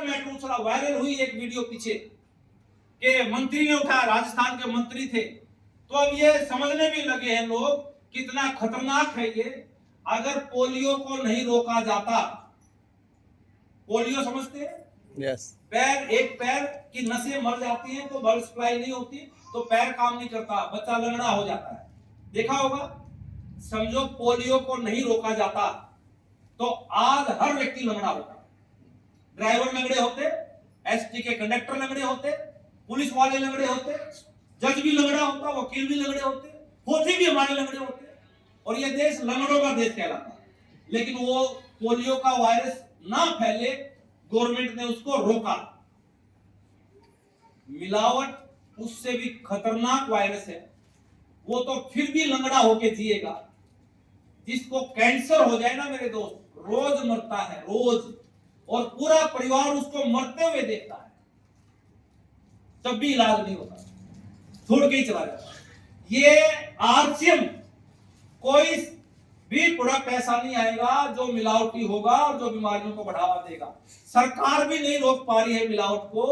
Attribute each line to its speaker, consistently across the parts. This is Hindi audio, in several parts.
Speaker 1: मेट्रो चला, वायरल हुई एक वीडियो पीछे के मंत्री ने उठाया, राजस्थान के मंत्री थे। तो अब ये समझने भी लगे हैं लोग कितना खतरनाक है ये। अगर पोलियो को नहीं रोका जाता, पोलियो समझते हैं?
Speaker 2: यस।
Speaker 1: पैर, एक पैर की नसें मर जाती हैं तो ब्लड सप्लाई नहीं होती, तो पैर काम नहीं करता, बच्चा लंगड़ा हो जाता है, देखा होगा। समझो पोलियो को नहीं रोका जाता तो आज हर व्यक्ति लंगड़ा होता। ड्राइवर लंगड़े होते, एसटी के कंडक्टर लंगड़े होते, पुलिस वाले लंगड़े होते, जज भी लंगड़ा होता, वकील भी लंगड़े होते, फौजी भी हमारे लंगड़े होते, और ये देश लंगड़ों का देश कहलाता। लेकिन वो पोलियो का वायरस ना फैले, गवर्नमेंट ने उसको रोका। मिलावट उससे भी खतरनाक वायरस है, वो तो फिर भी लंगड़ा होके जिएगा। जिसको कैंसर हो जाए ना मेरे दोस्त, रोज मरता है, रोज, और पूरा परिवार उसको मरते हुए देखता है, तब भी इलाज नहीं होता, छोड़ के ही चला जाता है। ये आरसीएम कोई भी पूरा पैसा नहीं आएगा जो मिलावटी होगा और जो बीमारियों को बढ़ावा देगा। सरकार भी नहीं रोक पा रही है मिलावट को,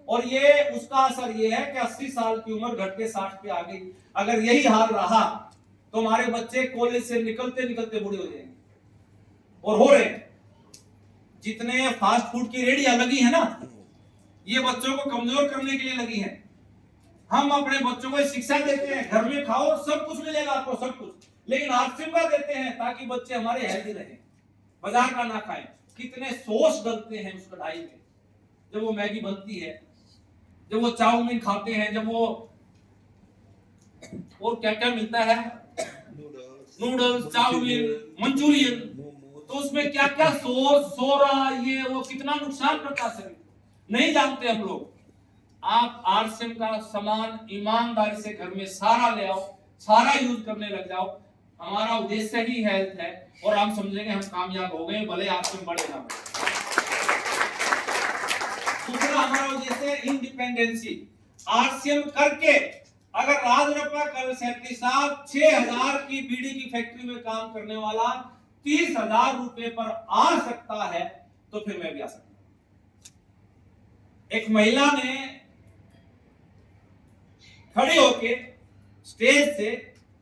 Speaker 1: और ये उसका असर ये है कि 80 साल की उम्र घट के 60 पे आ गई। अगर यही हाल रहा तो हमारे बच्चे कॉलेज से निकलते निकलते बूढ़े हो जाएंगे, और हो रहे हैं। जितने फास्ट फूड की रेडियां लगी है ना, ये बच्चों को कमजोर करने के लिए लगी है। हम अपने बच्चों को शिक्षा देते हैं, घर में खाओ सब कुछ मिलेगा आपको, सब कुछ, लेकिन आरसीएम का देते हैं ताकि बच्चे हमारे हेल्दी रहें, बाजार का ना खाएं। कितने सॉस डलते हैं उस कढ़ाई में, जब वो मैगी बनती है, जब वो चाउमीन खाते हैं, जब वो और क्या क्या मिलता है, नूडल्स, चाउमीन, मंचूरियन, तो उसमें क्या क्या सॉस, सोडा, ये वो कितना नुकसान करता है, नहीं जानते हम लोग। आप आरसीएम का सामान ईमानदारी से घर में सारा ले आओ, सारा यूज करने लग जाओ। हमारा उद्देश्य ही हेल्थ है, और हम समझेंगे हम कामयाब हो गए, भले आरसीएम बढ़े ना बढ़े। दूसरा हमारा उद्देश्य है इंडिपेंडेंसी। आरसीएम करके अगर राजरप्पा कल के साथ 6000 की बीड़ी की फैक्ट्री में काम करने वाला 30,000 रुपए पर आ सकता है, तो फिर मैं भी आ सकता हूं। एक महिला ने खड़े होके स्टेज से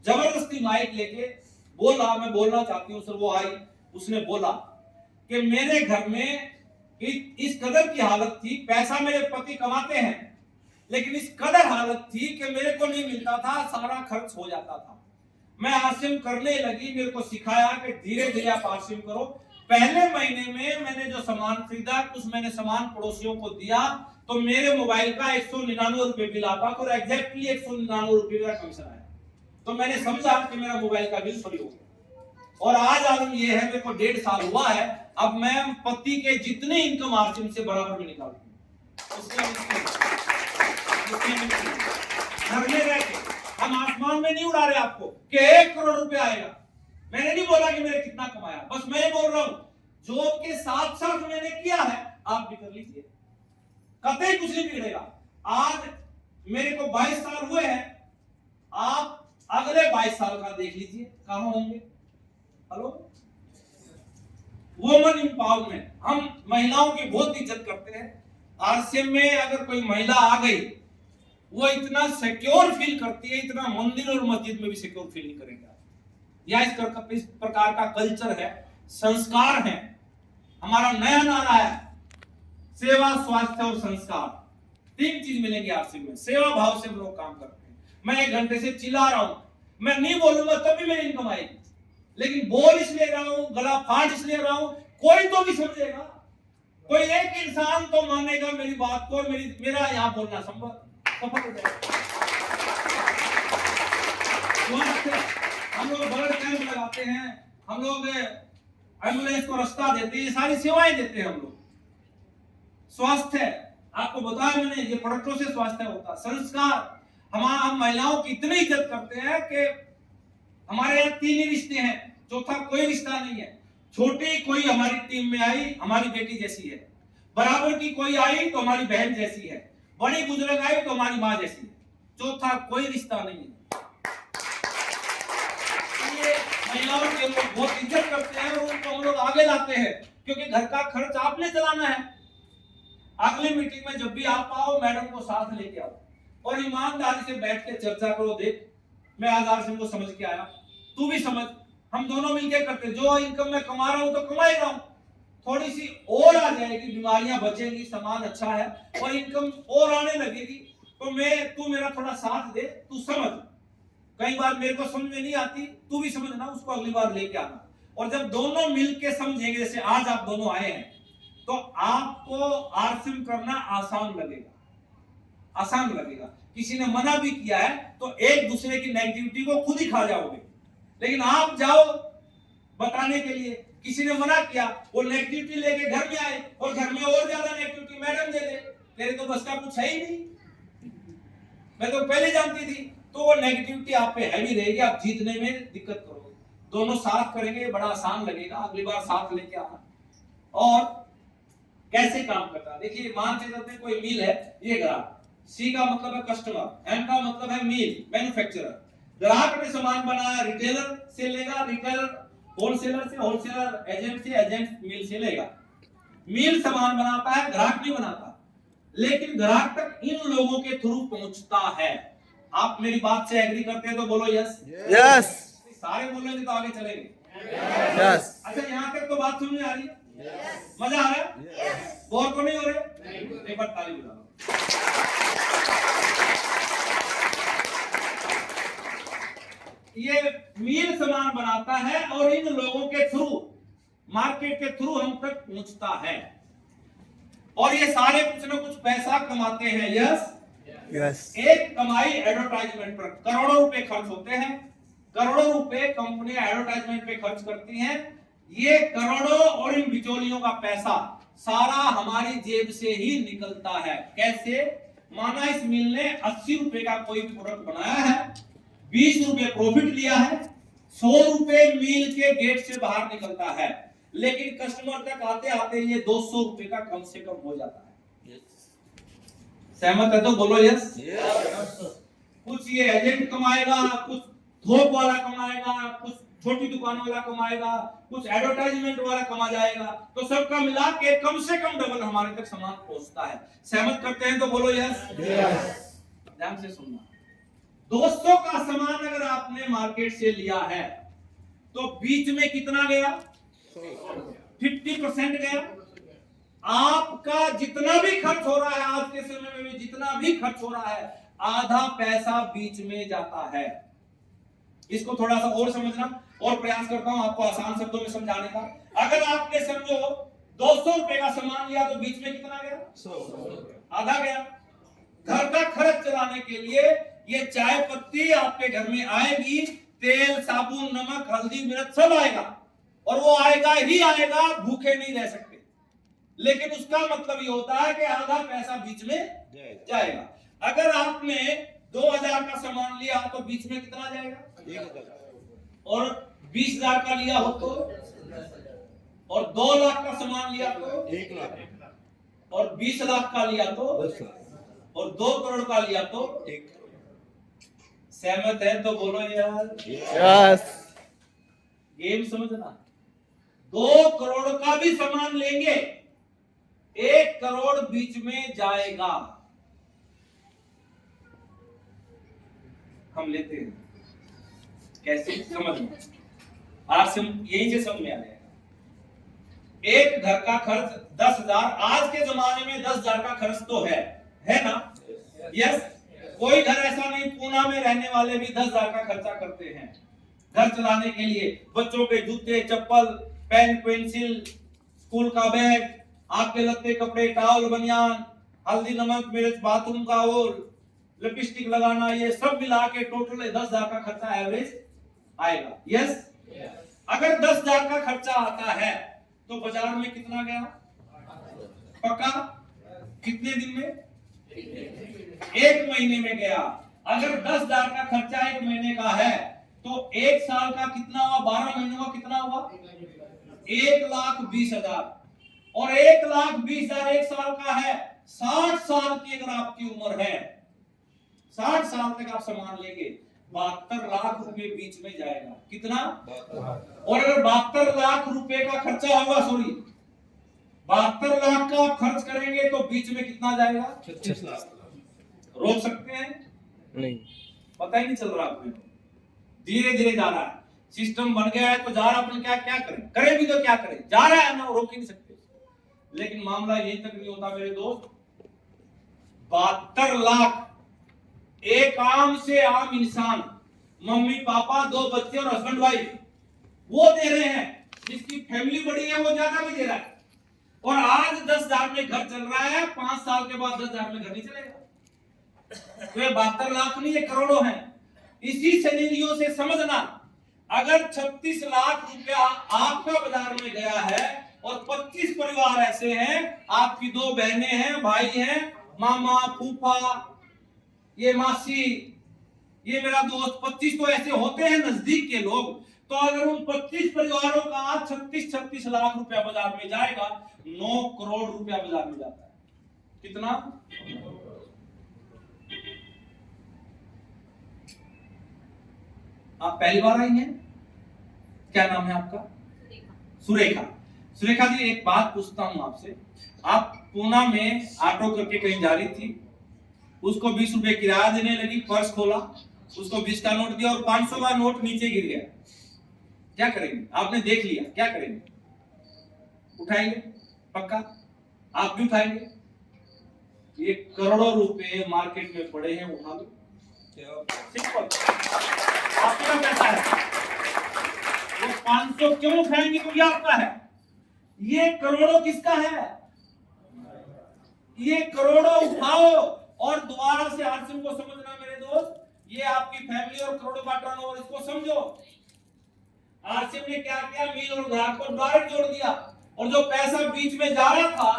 Speaker 1: जबरदस्ती माइक लेके बोला, मैं बोलना चाहती हूं सर। वो आई, उसने बोला कि मेरे घर में इस कदर की हालत थी, पैसा मेरे पति कमाते हैं, लेकिन इस कदर हालत थी कि मेरे को नहीं मिलता था, सारा खर्च हो जाता था। मैं आरसीएम करने लगी, मेरे को सिखाया कि धीरे धीरे आप आरसीएम करो। पहले महीने में मैंने जो सामान खरीदा, कुछ मैंने सामान पड़ोसियों को दिया, तो मेरे मोबाइल का 199 रुपए बिल आता, तो एग्जैक्टली 199 रुपए का कमीशन आया। तो मैंने समझा कि मेरा मोबाइल का बिल फ्री हो गया। और आज आलम ये है, मेरे को 1.5 साल हुआ है, अब मैं पति के जितने इनकम आरसीएम से बराबर में निकालती हूँ। घर में रह के हम आसमान में नहीं उड़ा रहे आपको कि 1 करोड़ रुपए आएगा। मैंने नहीं बोला कि मैंने कितना कमाया, बस मैं बोल रहा हूं जॉब के साथ साथ मैंने किया है, आप भी कर लीजिए, कतई कुछ नहीं बिगड़ेगा। आज मेरे को 22 साल हुए हैं, आप अगले 22 साल का देख लीजिए कहां होंगे। हेलो, वुमेन एम्पावरमेंट, हम महिलाओं की बहुत इज्जत करते हैं। आरसीएम में अगर कोई महिला आ गई, वो इतना सिक्योर फील करती है, इतना मंदिर और मस्जिद में भी सिक्योर फील नहीं करेगा। या इस प्रकार का कल्चर है, संस्कार है। हमारा नया नारा है सेवा, स्वास्थ्य और संस्कार। 3 चीज मिलेंगी आरसीएम में। सेवा भाव से हम लोग काम करते हैं। मैं 1 घंटे से चिल्ला रहा हूं, मैं नहीं बोलूंगा तभी मेरी इनकम आएगी, लेकिन बोल इसलिए रहा हूं, गला फाड़ इसलिए रहा हूं, कोई तो भी समझेगा, कोई एक इंसान तो मानेगा मेरी बात को, मेरा यहां बोलना सफल हो जाएगा। हम लोग ब्लड कैंप लगाते हैं, हम लोग एम्बुलेंस को रास्ता देते हैं, ये सारी सेवाएं देते हैं हम लोग। स्वास्थ्य आपको बताया मैंने, ये प्रोडक्टों से स्वास्थ्य होता। संस्कार, हम महिलाओं की इतनी इज्जत करते हैं कि हमारे यहाँ 3 ही रिश्ते हैं, चौथा कोई रिश्ता नहीं है। छोटी कोई हमारी टीम में आई, हमारी बेटी जैसी है, बराबर की कोई आई तो हमारी बहन जैसी है, बड़ी बुजुर्ग आई तो हमारी माँ जैसी है, चौथा कोई रिश्ता नहीं है। ये महिलाओं के लोग बहुत इज्जत करते हैं और उनको हम लोग आगे लाते हैं, क्योंकि घर का खर्च आपने चलाना है। अगली मीटिंग में जब भी आप आओ मैडम को साथ लेके आओ और ईमानदारी से बैठ के चर्चा करो। देख मैं आज आरसीएम को समझ के आया, तू भी समझ, हम दोनों मिलकर करते। जो इनकम मैं कमा रहा हूं तो कमा ही रहा हूं, थोड़ी सी और आ जाएगी, बीमारियां बचेंगी, सामान अच्छा है और इनकम और आने लगेगी, तो तू मेरा थोड़ा साथ दे, तू समझ। कई बार मेरे को समझ में नहीं आती, तू भी समझना, उसको अगली बार लेके आना। और जब दोनों मिलके समझेंगे, जैसे आज आप दोनों आए हैं, तो आपको आरसीएम करना आसान लगेगा, आसान लगेगा। किसी ने मना भी किया है तो एक दूसरे की नेगेटिविटी को खुद ही खा जाओगे, लेकिन आप जाओ बताने के लिए, किसी ने मना किया, वो नेगेटिविटी लेके घर में आए और घर में और ज्यादा नेगेटिविटी मैडम दे दे, तेरे तो बस का कुछ है ही नहीं, मैं तो पहले जानती थी, तो वो नेगेटिविटी आप पे हैवी रहेगी, आप जीतने में दिक्कत करोगे। दोनों साथ करेंगे, बड़ा आसान लगेगा, अगली बार साथ लेके आना। और कैसे काम करता है, देखिए मान के चलते कोई मील है, ये ग्राहक, सी का मतलब है कस्टमर, एम का मतलब है मील मैन्युफैक्चरर। ग्राहक ने सामान बनाया, रिटेलर से लेगा, रिटेलर होलसेलर से, होलसेलर एजेंट से, एजेंट मील से लेगा। मील सामान बनाता है, ग्राहक नहीं बनाता, लेकिन ग्राहक तक इन लोगों के थ्रू पहुंचता है। आप मेरी बात से एग्री करते हैं तो बोलो यस।
Speaker 2: यस।
Speaker 1: सारे बोलेंगे तो आगे चलेंगे।
Speaker 2: यस।
Speaker 1: अच्छा यहाँ तक तो बात समझ में आ रही है? मजा आ रहा है? बोर तो नहीं हो रहे? एक बार ताली बजा लो। ये मील सामान बनाता है और इन लोगों के थ्रू, मार्केट के थ्रू हम तक पहुंचता है, और ये सारे कुछ ना कुछ पैसा कमाते हैं। Yes
Speaker 2: yes.
Speaker 1: एक कमाई एडवर्टाइजमेंट पर करोड़ों रुपए खर्च होते हैं, करोड़ों रुपए कंपनी एडवर्टाइजमेंट पे खर्च करती हैं। ये करोड़ों और इन बिचौलियों का पैसा सारा हमारी जेब से ही निकलता है। कैसे? माना इस मिल ने 80 रुपए का कोई प्रोडक्ट बनाया है, 20 रुपए प्रॉफिट लिया है, 100 रुपए मिल के गेट से बाहर निकलता है, लेकिन कस्टमर तक आते आते ये 200 रुपए का कम से कम हो जाता है। सहमत है तो बोलो यस। कुछ ये एजेंट कमाएगा, कुछ थोक वाला कमाएगा, कुछ छोटी दुकान वाला कमाएगा, कुछ एडवर्टाइजमेंट वाला कमा जाएगा, तो सबका मिला के कम से कम डबल हमारे तक सामान पहुंचता है। सहमत करते हैं तो बोलो यस। ध्यान से सुनना, 200 का सामान अगर आपने मार्केट से लिया है तो बीच में कितना गया? 50% गया। आपका जितना भी खर्च हो रहा है, आज के समय में जितना भी खर्च हो रहा है, आधा पैसा बीच में जाता है। इसको थोड़ा सा और समझना, और प्रयास करता हूं आपको आसान शब्दों में समझाने का। अगर आपने समझो 200 रुपए का सामान लिया तो बीच में कितना गया? 100, आधा गया। घर का खर्च चलाने के लिए ये चाय पत्ती आपके घर में आएगी, तेल, साबुन, नमक, हल्दी, मिर्च सब आएगा, और वो आएगा ही आएगा, भूखे नहीं रह सकते। लेकिन उसका मतलब ये होता है कि आधा पैसा बीच में जाएगा। अगर आपने 2000 का सामान लिया तो बीच में कितना जाएगा? 1000। और 20,000 का लिया हो तो, और 2 लाख का सामान लिया तो
Speaker 2: 1 लाख,
Speaker 1: और 20 लाख का लिया तो
Speaker 2: 10 लाख,
Speaker 1: और 2 करोड़ का लिया तो
Speaker 2: 1 करोड़।
Speaker 1: सहमत है तो बोलो यार
Speaker 2: यस।
Speaker 1: गेम समझना। 2 करोड़ का भी सामान लेंगे, 1 करोड़ बीच में जाएगा। हम लेते हैं कैसे? समझना, आज यही से समझ में आ जाएगा। एक घर का खर्च 10,000, आज के जमाने में 10,000 का खर्च तो है ना? यस। कोई घर ऐसा नहीं, पूना में रहने वाले भी 10,000 का खर्चा करते हैं घर चलाने के लिए। बच्चों के जूते, चप्पल, पेन, पेंसिल, स्कूल का बैग, आपके लत्ते कपड़े, टॉवल, बनियान, हल्दी, नमक, मिर्च, बाथरूम का वो लिपस्टिक लगाना, ये सब मिला के टोटल 10,000 का खर्चा एवरेज आएगा। यस। अगर 10,000 का खर्चा आता है तो बाजार में कितना गया? पक्का? कितने दिन में? 1 महीने में गया। अगर 10,000 का खर्चा 1 महीने का है तो 1 साल का कितना हुआ? 12 महीनों का कितना हुआ? 1,20,000। और 1,20,000 1 साल का है। 60 साल की अगर आपकी उम्र है, 60 साल तक आप सामान लेंगे, 72 लाख रुपए बीच में जाएगा। कितना? और अगर 72 लाख रुपए का खर्चा होगा, सॉरी 72 लाख का आप खर्च करेंगे तो बीच में कितना जाएगा? 36 लाख। रोक सकते हैं?
Speaker 2: नहीं।
Speaker 1: पता ही नहीं चल रहा आपको, धीरे धीरे जा रहा है, सिस्टम बन गया है तो जा रहा, अपन क्या क्या करें, करें भी तो क्या करें, जा रहा है ना, रोक ही नहीं सकते। लेकिन मामला यही तक नहीं होता मेरे दोस्त। 72 लाख एक आम से आम इंसान, मम्मी पापा, 2 बच्चे और हस्बैंड वाइफ, वो दे रहे हैं। जिसकी फैमिली बड़ी है वो ज्यादा भी दे रहा है। और आज 10,000 में घर चल रहा है, 5 साल के बाद 10,000 में घर नहीं चलेगा। तो ये 72 लाख नहीं, ये करोड़ों हैं। इसी सिनेरियो से समझना, अगर 36 लाख रुपया आपका बाजार में गया है और 25 परिवार ऐसे हैं, आपकी 2 बहनें हैं, भाई हैं, मामा, फूफा, ये मासी, ये मेरा दोस्त, 25 तो ऐसे होते हैं नजदीक के लोग। तो अगर उन 25 परिवारों का 36 लाख रुपया बाजार में जाएगा, 9 करोड़ रुपया बाजार में जाता है। कितना? आप पहली बार आई हैं? क्या नाम है आपका? सुरेखा। सुरेखा जी, एक बात पूछता हूं आपसे। आप पूना में ऑटो करके कहीं जा रही थी, उसको 20 रुपए किराया देने लगी, पर्स खोला, उसको 20 का नोट दिया और 500 का नोट नीचे गिर गया। क्या करेंगे? आपने देख लिया, क्या करेंगे? उठाएंगे? पक्का आप भी उठाएंगे? ये करोड़ों रुपए मार्केट में पड़े हैं, उठा लो। सिंपल, आपका पैसा है, वो 500 क्यों उठाएंगे? तो ये आपका है। ये करोड़ों किसका है? ये करोड़ों उठाओ और दोबारा से आरसीएम को समझना मेरे दोस्त, ये आपकी फैमिली और करोड़ों का टर्नओवर, इसको समझो। आरसीएम ने क्या किया? मिल और ग्राहक को डायरेक्ट जोड़ दिया, और जो पैसा बीच में जा रहा था,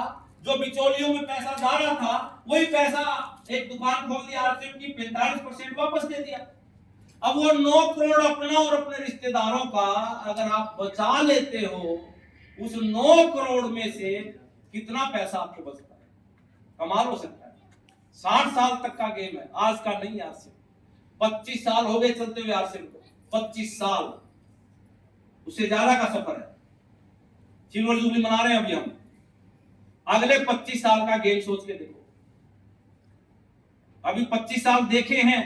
Speaker 1: जो बिचौलियों में पैसा जा रहा था, वही पैसा एक दुकान खोल दिया आरसीएम की, 45% वापस दे दिया। अब वो 9 करोड़ अपना और अपने रिश्तेदारों का अगर आप बचा लेते हो, उस 9 करोड़ में से कितना पैसा आपको बचता है? कमाल हो सकता है। 60 साल तक का गेम है, आज का नहीं। आरसीएम 25 साल हो गए चलते हुए आरसीएम को, 25 साल, उससे ज्यादा का सफर है। सिल्वर जुबली मना रहे हैं अभी हम, अगले 25 साल का गेम सोच के देखो। अभी 25 साल देखे हैं,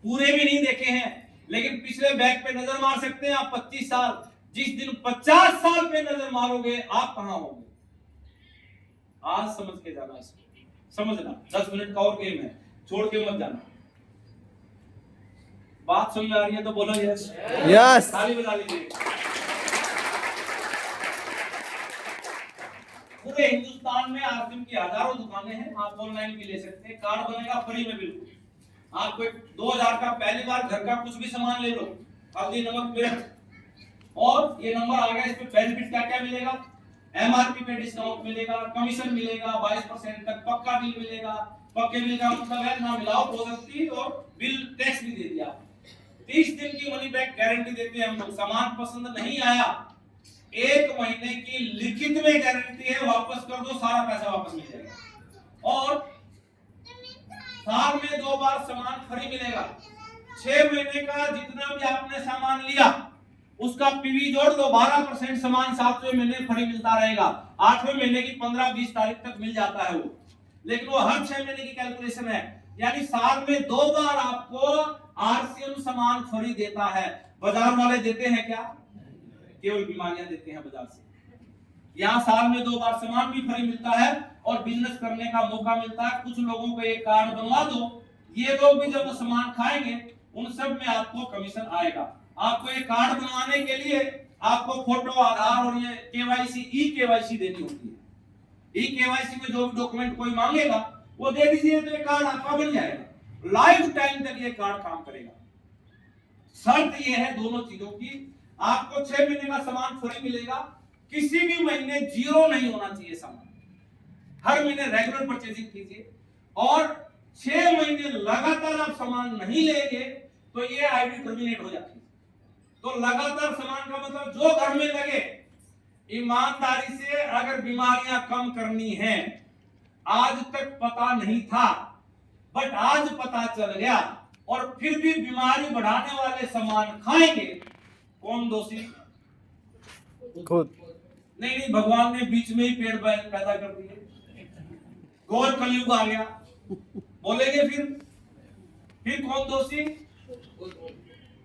Speaker 1: पूरे भी नहीं देखे हैं, लेकिन पिछले बैक पे नजर मार सकते हैं आप। 25 साल, जिस दिन 50 साल पे नजर मारोगे, आप कहां होंगे? आज समझ के जाना इसको, समझना। 10 मिनट का और गेम है, छोड़ के मत जाना। बात समझ में आ रही है तो बोलो यस।
Speaker 2: यस।
Speaker 1: ताली बजा लीजिए। पूरे हिंदुस्तान में आरसीएम की हजारों दुकानें हैं, आप ऑनलाइन भी ले सकते हैं। कार्ड बनेगा फ्री में बिल्कुल। आप कोई 2000 का पहली बार घर का कुछ भी सामान ले लो, हल्दी, नमक, मिर्च, और ये नंबर आ गया, इसमें बेनिफिट क्या क्या मिलेगा? एमआरपी पे डिस्काउंट मिलेगा, कमीशन मिलेगा, 22% तक पक्का बिल मिलेगा। पक्के बिल का मतलब है ना मिलाओ प्रोडक्ट और बिल टैक्स भी दे दिया। 30 दिन की मनी बैक गारंटी देते हैं हम लोग। सामान पसंद नहीं आया, 1 महीने की लिखित में गारंटी है, वापस कर दो, सारा पैसा वापस मिल जाएगा। और साल में 2 बार सामान फ्री मिलेगा। 6 महीने का जितना भी आपने सामान लिया उसका पीवी जोड़ दो, 12% सामान 7वें महीने फ्री मिलता रहेगा। 8वें महीने की 15-20 तारीख तक मिल जाता है वो, लेकिन वो हर 6 महीने की कैलकुलेशन है, यानी साल में 2 बार आपको आरसीएम सामान फ्री देता है। बाजार वाले देते हैं क्या? केवल बीमारियां देते हैं बाजार से। यहाँ साल में 2 बार सामान भी फ्री मिलता है और बिजनेस करने का मौका मिलता है। कुछ लोगों को एक कार्ड बनवा दो, ये लोग भी जब सामान खाएंगे उन सब में आपको कमीशन आएगा। आपको एक कार्ड बनवाने के लिए आपको फोटो, आधार और ये केवाईसी, ई केवाईसी देनी होती है। ई केवाईसी में जो भी डॉक्यूमेंट कोई मांगेगा वो दे दीजिए, तो ये कार्ड आपका बन जाएगा। लाइफ टाइम तक ये कार्ड काम करेगा। शर्त ये है दोनों चीजों की, आपको 6 महीने का सामान फ्री मिलेगा, किसी भी महीने जीरो नहीं होना चाहिए सामान, हर महीने रेगुलर परचेजिंग कीजिए। और 6 महीने लगातार आप सामान नहीं लेंगे तो ये आईडी टर्मिनेट हो जाती है। तो लगातार सामान का मतलब जो घर में लगे, ईमानदारी से अगर बीमारियां कम करनी है, आज तक पता नहीं था बट आज पता चल गया और फिर भी बीमारी बढ़ाने वाले सामान खाएंगे, कौन दोषी?
Speaker 2: खुद।
Speaker 1: नहीं नहीं, भगवान ने बीच में ही पेड़ पैदा कर दिए, घोर कलयुग आ गया, बोलेंगे फिर कौन दोषी?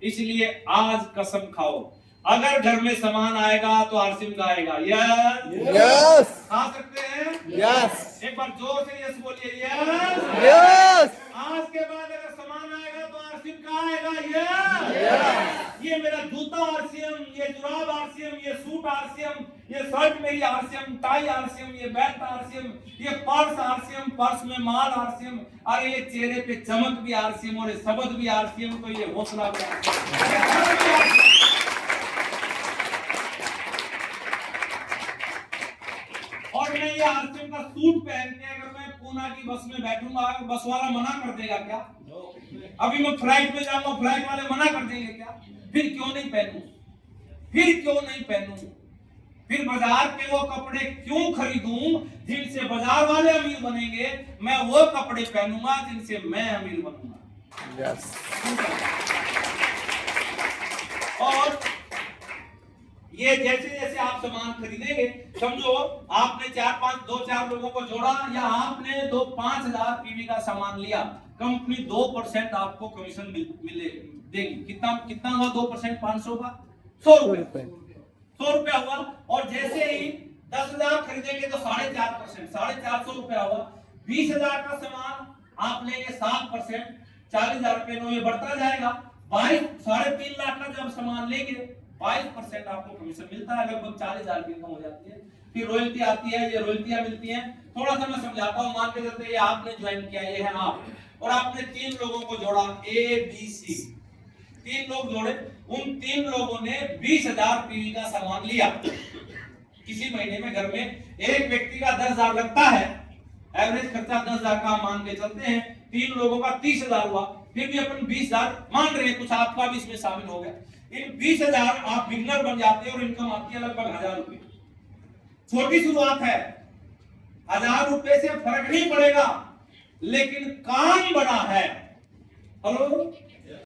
Speaker 1: इसलिए आज कसम खाओ, अगर घर में सामान आएगा तो आरसीएम का आएगा।
Speaker 2: यस
Speaker 1: खा सकते हैं?
Speaker 2: यस
Speaker 1: एक बार जोर से यस बोलिए, यस।
Speaker 2: यस
Speaker 1: आज के बाद अगर सामान आएगा तो आरसीएम का आएगा। यस। ये मेरा जूता आरसीएम, ये जुराब आरसीएम, ये सूट आरसीएम, ये शर्ट मेरी आरसीएम, टाई आरसीएम, ये बेल्ट आरसीएम, ये पर्स आरसीएम, पर्स में माल आरसीएम, अरे ये चेहरे पे चमक भी आरसीएम और ये शब्द भी आरसीएम, तो ये हौसला भी आरसीएम। और मैं ये आरसीएम का सूट पहन के अगर मैं पूना की बस में बैठूंगा, बस वाला मना कर देगा क्या? अभी मैं फ्लाइट में जाऊंगा, फ्लाइट वाले मना कर देंगे क्या? फिर क्यों नहीं पहनूं? फिर बाजार के वो कपड़े क्यों खरीदूं जिनसे बाजार वाले अमीर बनेंगे? मैं वो कपड़े पहनूंगा जिनसे मैं अमीर बनूंगा।
Speaker 2: यस
Speaker 1: और ये जैसे जैसे आप सामान खरीदेंगे, समझो आपने 2-4 लोगों को जोड़ा, या आपने 5,000 पीवी का सामान लिया, कंपनी 2% आपको कमीशन मिले देगी। कितना हुआ 2%? 500 का 100 रुपया हुआ। और जैसे ही 10,000 खरीदेंगे तो 4.5%, 450 रुपया हुआ। 20,000 का सामान आप लेंगे 7%, 40,000 रुपये में ये बढ़ता जाएगा। 3.5 लाख का जब सामान लेंगे 22% आपको कमीशन मिलता है, लगभग 40,000 की इनकम हो जाती है। फिर रॉयल्टी आती है, ये रॉयल्टियां मिलती हैं। थोड़ा सा मैं समझाता हूँ। मान के चलते ये आपने ज्वाइन किया, ये है आप, और आपने 3 लोगों को जोड़ा, A B C, 3 लोग जोड़े, उन 3 लोगों ने 20,000 पीवी का सामान लिया। किसी महीने में घर में एक व्यक्ति का 10,000 लगता है, एवरेज खर्चा 10,000 का मान के चलते हैं, 3 लोगों का 30,000 हुआ। फिर भी अपन 20,000 मान रहे हैं, कुछ आपका भी इसमें शामिल हो गया। इन 20,000 आप बिगनर बन जाते हैं और इनकम आती है लगभग 1,000 रुपए। छोटी शुरुआत है, 1,000 रुपए से फर्क नहीं पड़ेगा, लेकिन काम बड़ा है। हेलो,